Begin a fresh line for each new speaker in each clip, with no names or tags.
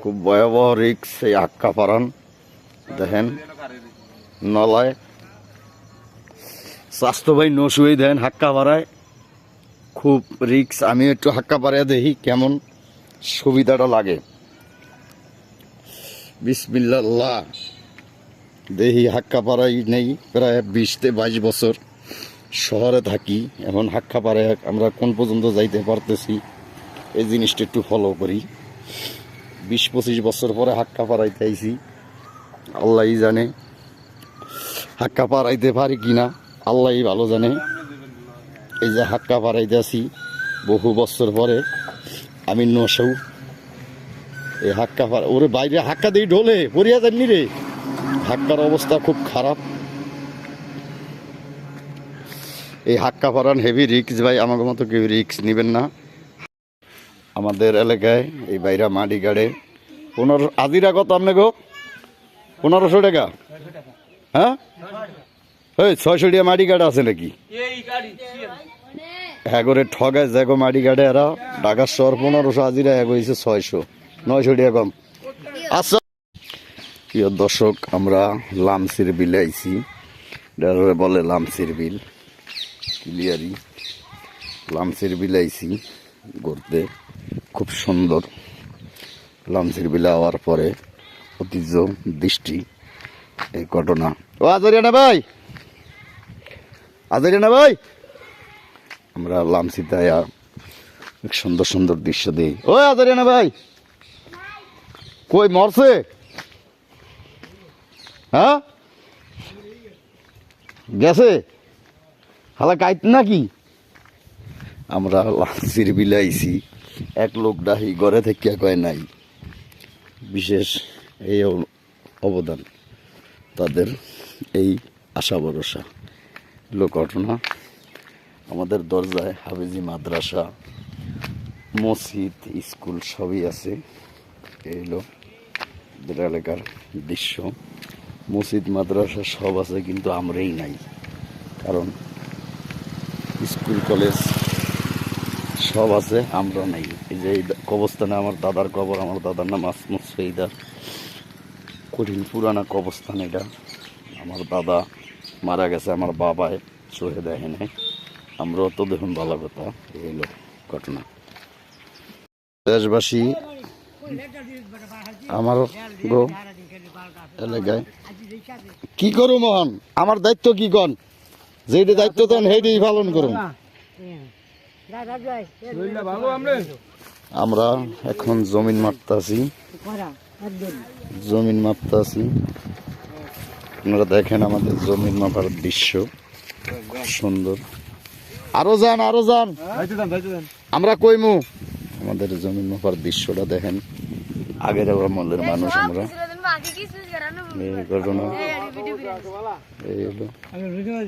খুব ভয়াবহ রিক্স এই হাক্কা পারান দেখেন নলায় স্বাস্থ্য ভাই নশুই দেন হাক্কা পাড়ায় খুব রিক্স। আমি একটু হাক্কা পাড়ায় দেখি কেমন সুবিধাটা লাগে। বিসমিল্লাহ দেখি হাক্কা পাড়াই নেই প্রায় 20-22 বছর শহরে থাকি। এখন হাক্কা পাড়ায় আমরা কোন পর্যন্ত যাইতে পারতেছি এই জিনিসটা একটু ফলো করি। 20-25 বছর পরে হাক্কা পাড়াইতে আইছি, আল্লাহই জানে হাক্কা পাড়াইতে পারি কিনা, আল্লাহই ভালো জানে। এই যে হাক্কা পাড়াইতে আছি বহু বছর পরে আমি নশৌ এই হাক্কা পাড়া ওরে বাইরে হাক্কা দিয়ে ঢোলে পড়িয়া যাননি রে। হাক্কার অবস্থা খুব খারাপ। এই হাক্কা পাড়ান হেভি রিক্স ভাই, আমাদের মতো কেউ রিক্স নেবেন না। আমাদের এলাকায় এই বাইরা মাটি গাড়ে 15 আজিরা কত আপনি গো? 1500 টাকা। হ্যাঁ ওই 600 টাকা মাটি গাড়া আছে নাকি? হ্যাঁ করে ঠগায় যাগো মাটি গাড়ে এরা ঢাকার শহর 1500 আজিরা এক হয়েছে 600-900 টাকা কম। আচ্ছা প্রিয় দর্শক, আমরা লামসির বিলে আইছি, বলে লামসির বিল ক্লিয়ারি। লামসির বিলে আইছি ঘুরতে, খুব সুন্দর। লামসির বিলে হওয়ার পরে ঐতিহ্য দৃষ্টি এই ঘটনা। ও আজারিয়ানা ভাই, আজারিয়ানা ভাই, আমরা লামসিতে আয়া সুন্দর সুন্দর দৃশ্য দিই। ও আজারিয়ানা ভাই কই মরছে? হ্যাঁ গেছে হালা কাইত নাকি? আমরা লামসির বিলে আইছি, এক লোক ডাহি ঘরে থেকে কয় নাই। বিশেষ এই অবদান তাদের, এই আশা ভরসা লোক ঘটনা। আমাদের দরজায় হাফেজি মাদ্রাসা, মসজিদ, স্কুল সবই আছে। এই হলো এলাকার দৃশ্য। মসজিদ মাদ্রাসা সব আছে কিন্তু আমরাই নাই, কারণ স্কুল কলেজ সব আছে আমরা নাই। এই যে এই কবরস্থানে আমার দাদার কবর, আমার দাদার নাম আসমত সৈদার, কঠিন পুরানা কবরস্থান এটা। আমার দাদা মারা গেছে, আমার বাবায় চোখে দেখে নাই, আমরাও তো দেখুন ভালো কথা। এই হলো ঘটনা। দেশবাসী আমার গো এলাকায় কি করু মহান, আমার দায়িত্ব কি কন, যেটি দায়িত্ব দেন সেইটাই পালন করুন। আমরা এখন জমিন মাপতাছি, জমিন মাপতাছি। আপনারা দেখেন আমাদের জমিন মাপার দৃশ্য খুব সুন্দর। আরো যান, আরো যান, আমরা কইমু। আমাদের জমিন মাপার দৃশ্যটা দেখেন। আগের আমলের মানুষ আমরা।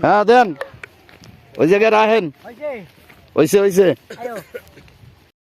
হ্যাঁ দেন, ওই জায়গায় রাখেন। হইছে হইছে।